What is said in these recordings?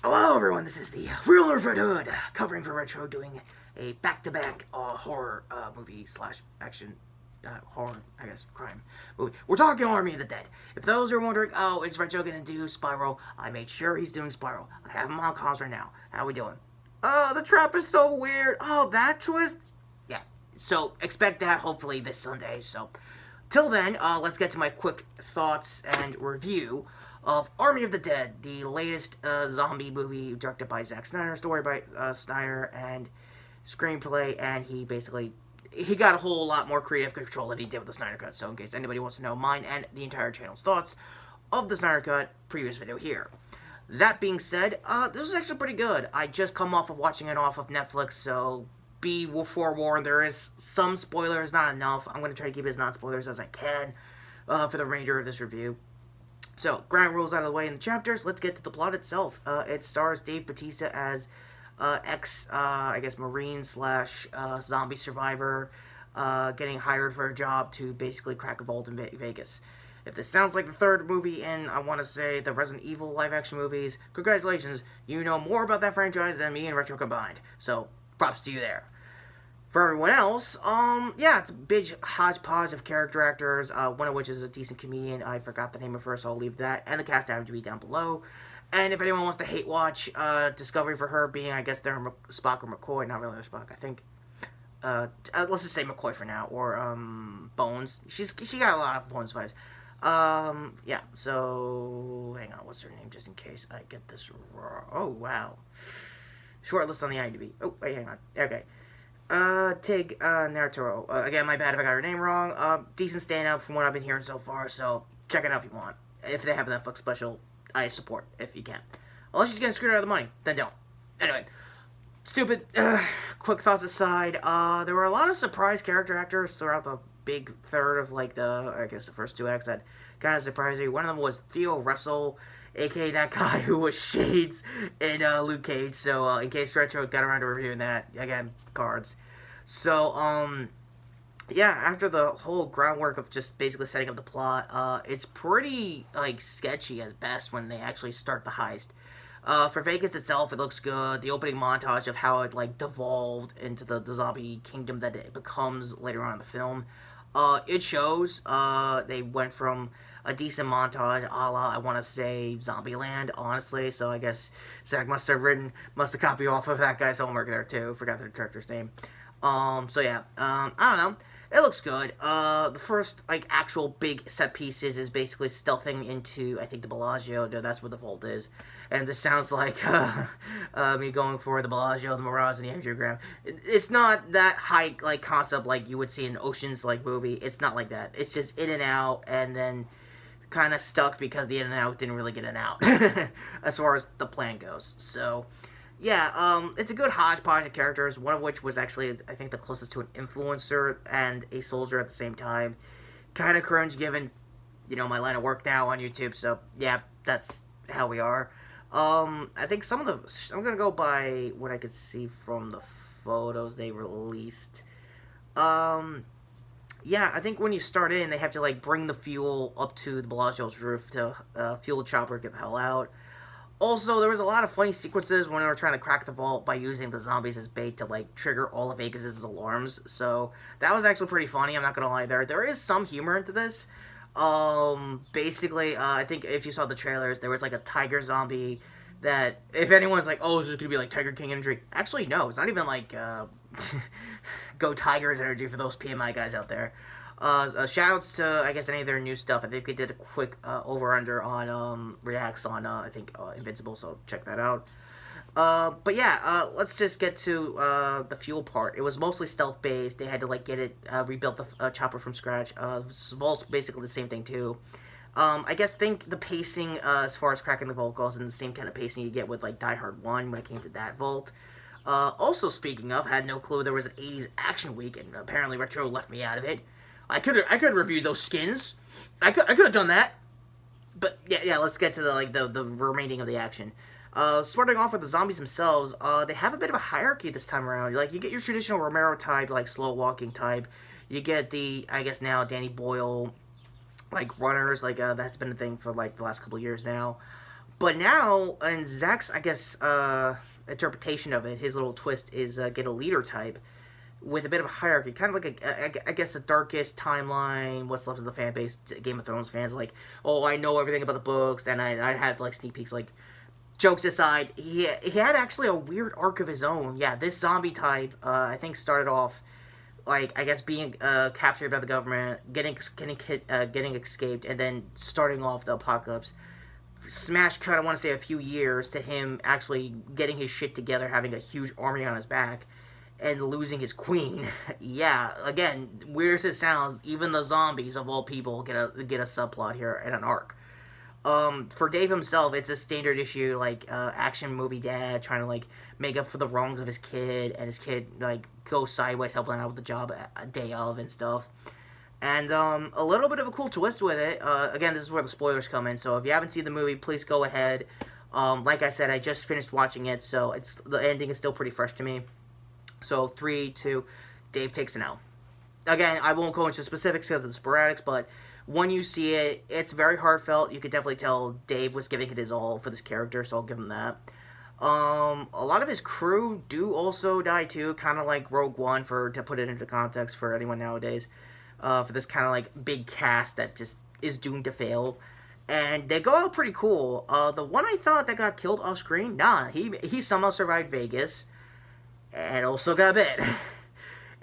Hello everyone, this is the Real Nerf Hood, covering for Retro, doing a back-to-back horror movie slash action, horror, I guess, crime movie. We're talking Army of the Dead. If those are wondering, oh, is Retro gonna do Spiral? I made sure he's doing Spiral. I have him on comms right now. How we doing? Oh, the trap is so weird. Oh, that twist? Yeah, so expect that hopefully this Sunday, so... Till then, let's get to my quick thoughts and review of Army of the Dead, the latest zombie movie directed by Zack Snyder, story by Snyder, and screenplay, and he got a whole lot more creative control than he did with the Snyder Cut, so in case anybody wants to know mine and the entire channel's thoughts of the Snyder Cut, previous video here. That being said, this was actually pretty good. I just come off of watching it off of Netflix, so be forewarned, there is some spoilers, not enough. I'm going to try to keep it as non-spoilers as I can for the remainder of this review. So, ground rules out of the way in the chapters, let's get to the plot itself. It stars Dave Bautista as I guess, Marine slash zombie survivor getting hired for a job to basically crack a vault in Vegas. If this sounds like the third movie in, I want to say, the Resident Evil live-action movies, congratulations, you know more about that franchise than me and Retro combined. So, props to you there. For everyone else, yeah, it's a big hodgepodge of character actors, one of which is a decent comedian. I forgot the name of her, so I'll leave that. And the cast IMDb down below. And if anyone wants to hate watch Discovery for her being, I guess they're Spock or McCoy, not really Spock, I think. Let's just say McCoy for now, or Bones. She got a lot of Bones vibes. Yeah, so hang on, what's her name, just in case I get this wrong. Oh, wow. Short list on the IMDb. Oh, wait, hang on. Okay. Tig Nardole. Again, my bad if I got her name wrong. Decent stand-up from what I've been hearing so far, so check it out if you want. If they have a Netflix special, I support, if you can. Unless she's getting screwed out of the money, then don't. Anyway, stupid, quick thoughts aside, there were a lot of surprise character actors throughout the big third of, like, I guess the first two acts that kind of surprised me. One of them was Theo Russell, a.k.a. that guy who was Shades in Luke Cage, so in case Retro got around to reviewing that, again, cards. So, yeah, after the whole groundwork of just basically setting up the plot, it's pretty, like, sketchy at best when they actually start the heist. For Vegas itself, it looks good. The opening montage of how it, like, devolved into the zombie kingdom that it becomes later on in the film, it shows. They went from a decent montage, a la, I want to say, Zombieland, honestly, so I guess Zach must have copied off of that guy's homework there, too. Forgot the director's name. So yeah, I don't know. It looks good. The first, like, actual big set pieces is basically stealthing into, I think, the Bellagio. That's where the vault is. And this sounds like me going for the Bellagio, the Mirage, and the Angiogram. It's not that high, like, concept like you would see in an Ocean's, like, movie. It's not like that. It's just in and out, and then kind of stuck because the in and out didn't really get an out, as far as the plan goes. So, yeah, it's a good hodgepodge of characters, one of which was actually, I think, the closest to an influencer and a soldier at the same time. Kind of cringe given, you know, my line of work now on YouTube, so, yeah, that's how we are. I think I'm gonna go by what I could see from the photos they released. Yeah, I think when you start in, they have to, like, bring the fuel up to the Bellagio's roof to fuel the chopper, get the hell out. Also, there was a lot of funny sequences when they were trying to crack the vault by using the zombies as bait to, like, trigger all of Vegas' alarms. So, that was actually pretty funny, I'm not gonna lie there. There is some humor into this. Basically, I think if you saw the trailers, there was, like, a tiger zombie that, if anyone's like, oh, is this gonna be, like, Tiger King energy? Actually, no, it's not even, like, Go Tigers energy for those PMI guys out there. Shoutouts to, I guess, any of their new stuff. I think they did a quick over-under on reacts on, I think, Invincible, so check that out. But yeah, let's just get to the fuel part. It was mostly stealth-based. They had to, like, get it, rebuild the chopper from scratch. Vault's basically the same thing, too. I guess think the pacing, as far as cracking the vault goes, in the same kind of pacing you get with, like, Die Hard 1 when it came to that vault. Also, speaking of, had no clue there was an 80s action week, and apparently Retro left me out of it. I could review those skins. I could have done that. But yeah, let's get to the remaining of the action. Starting off with the zombies themselves, they have a bit of a hierarchy this time around. Like, you get your traditional Romero type, like, slow walking type. You get the, I guess now, Danny Boyle, like, runners, like, that's been a thing for, like, the last couple years now. But now, in Zack's, I guess, interpretation of it, his little twist is get a leader type with a bit of a hierarchy, kind of like I guess the darkest timeline, what's left of the fan base, Game of Thrones fans, like, oh, I know everything about the books, and I had like sneak peeks, like, jokes aside, he had actually a weird arc of his own. Yeah, this zombie type, I think started off, like, I guess being captured by the government, getting escaped, and then starting off the apocalypse. Smash cut, I want to say a few years to him actually getting his shit together, having a huge army on his back, and losing his queen. Yeah, again, weird as it sounds, even the zombies of all people get a subplot here and an arc. For Dave himself, it's a standard issue, like, action movie dad trying to, like, make up for the wrongs of his kid, and his kid, like, goes sideways helping out with the job a day of and stuff. And, a little bit of a cool twist with it. Again, this is where the spoilers come in, so if you haven't seen the movie, please go ahead. Like I said, I just finished watching it, so the ending is still pretty fresh to me. So, 3, 2, Dave takes an L. Again, I won't go into specifics because of the sporadics, but when you see it, it's very heartfelt. You could definitely tell Dave was giving it his all for this character, so I'll give him that. A lot of his crew do also die too, kind of like Rogue One, to put it into context for anyone nowadays. For this kind of like big cast that just is doomed to fail. And they go out pretty cool. The one I thought that got killed off screen, nah, he somehow survived Vegas and also got bit.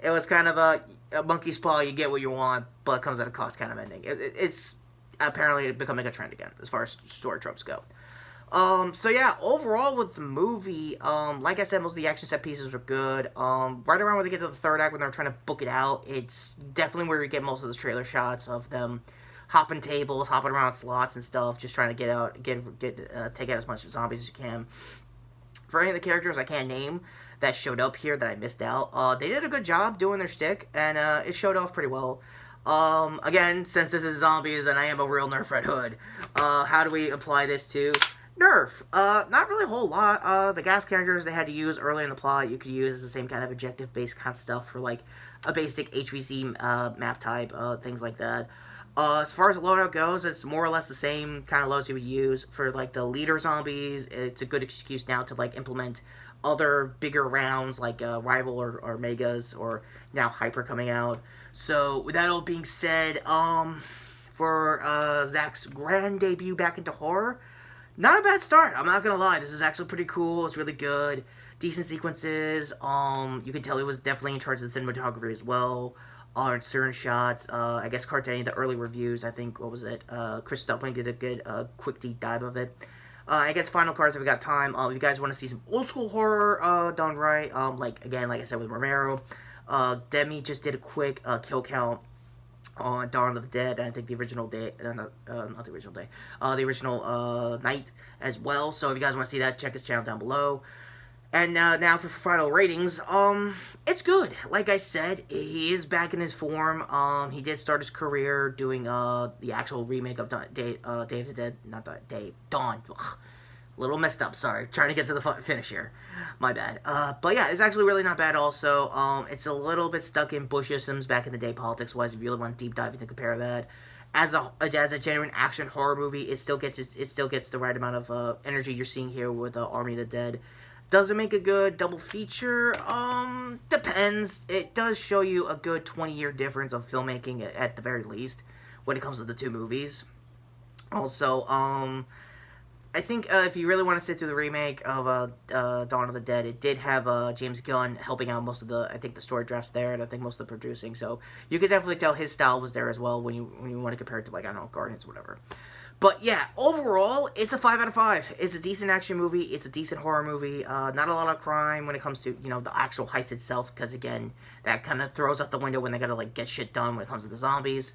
It was kind of a monkey's paw, you get what you want, but it comes at a cost kind of ending. It's apparently becoming a trend again, as far as story tropes go. So yeah, overall with the movie, like I said, most of the action set pieces were good. Right around when they get to the third act, when they're trying to book it out, it's definitely where you get most of the trailer shots of them hopping tables, hopping around slots and stuff, just trying to take out as much zombies as you can. For any of the characters I can't name that showed up here that I missed out, they did a good job doing their shtick, and it showed off pretty well. Again, since this is zombies and I am a real Nerf Red Hood, how do we apply this to Nerf? Not really a whole lot. The gas characters they had to use early in the plot, you could use as the same kind of objective-based kind of stuff for, like, a basic HVC map type, things like that. As far as the loadout goes, it's more or less the same kind of loads you would use for, like, the leader zombies. It's a good excuse now to, like, implement other bigger rounds, like Rival or Megas, or now Hyper coming out. So, with that all being said, for Zack's grand debut back into horror, not a bad start. I'm not gonna lie. This is actually pretty cool. It's really good. Decent sequences. You can tell he was definitely in charge of the cinematography as well. On certain shots, I guess Cartani, the early reviews, I think, what was it? Chris Stupling did a good, quick deep dive of it. I guess final cards if we got time. If you guys want to see some old school horror done right, like I said with Romero, Demi just did a quick kill count on Dawn of the Dead, and I think the original day, not the original day, the original night as well. So if you guys want to see that, check his channel down below. And now for final ratings, it's good. Like I said, he is back in his form. He did start his career doing the actual remake of Day of the Dead, not Day, Dawn. Ugh. Little messed up, sorry. Trying to get to the finish here. My bad. But yeah, it's actually really not bad also. It's a little bit stuck in Bushisms back in the day, politics-wise, if you really want to deep dive into compare that. As a genuine action horror movie, it still gets the right amount of energy you're seeing here with Army of the Dead. Does it make a good double feature? Depends. It does show you a good 20-year difference of filmmaking at the very least when it comes to the two movies. Also, I think if you really want to sit through the remake of Dawn of the Dead, it did have James Gunn helping out most of the story drafts there, and I think most of the producing. So you could definitely tell his style was there as well when you want to compare it to, like, I don't know, Guardians or whatever. But yeah, overall, it's a 5 out of 5. It's a decent action movie. It's a decent horror movie. Not a lot of crime when it comes to, the actual heist itself, because again, that kind of throws out the window when they gotta, like, get shit done when it comes to the zombies.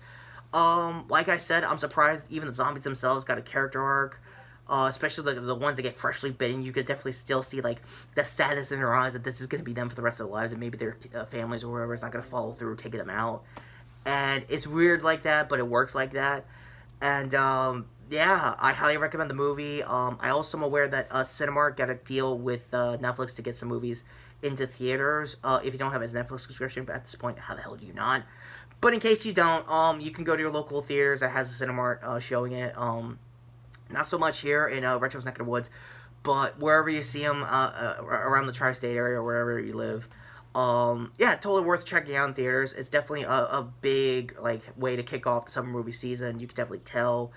Like I said, I'm surprised even the zombies themselves got a character arc. Especially the ones that get freshly bitten, you could definitely still see, like, the sadness in their eyes that this is going to be them for the rest of their lives, and maybe their families or whoever is not going to follow through taking them out. And it's weird like that, but it works like that. And, yeah, I highly recommend the movie. I also am aware that Cinemark got a deal with Netflix to get some movies into theaters. If you don't have a Netflix subscription, but at this point, how the hell do you not? But in case you don't, you can go to your local theaters that has a Cinemark showing it. Not so much here in Retro's neck of the woods, but wherever you see them around the tri-state area or wherever you live, yeah, totally worth checking out in theaters. It's definitely a big like way to kick off the summer movie season. You can definitely tell.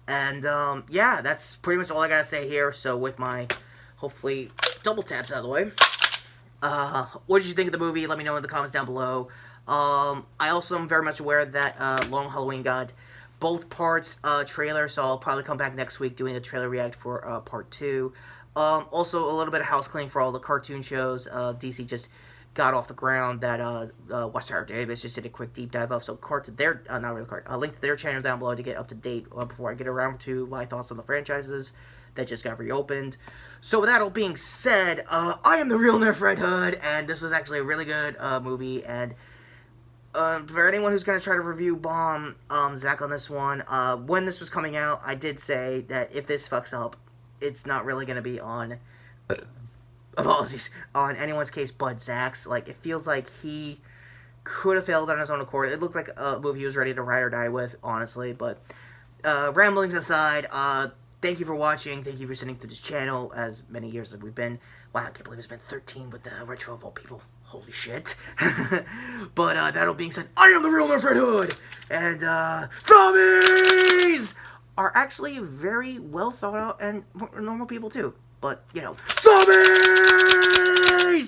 And yeah, that's pretty much all I gotta say here. So with my hopefully double taps out of the way, what did you think of the movie? Let me know in the comments down below. I also am very much aware that Long Halloween got both parts trailer, so I'll probably come back next week doing a trailer react for part 2. Also, a little bit of house cleaning for all the cartoon shows DC just got off the ground that Watchtower Davis just did a quick deep dive of. So link to their channel down below to get up to date before I get around to my thoughts on the franchises that just got reopened. So with that all being said, I am the real Nerf Red Hood, and this was actually a really good movie. And for anyone who's going to try to review Zach on this one, when this was coming out, I did say that if this fucks up, it's not really going to be on, apologies, on anyone's case but Zach's. Like, it feels like he could have failed on his own accord. It looked like a movie he was ready to ride or die with, honestly. But ramblings aside, thank you for watching. Thank you for sitting through this channel as many years as we've been. Wow, I can't believe it's been 13 with the Retro of all people. Holy shit. But that all being said, I am the real Nerf Red Hood! And zombies are actually very well thought out and normal people too. But, you know, zombies!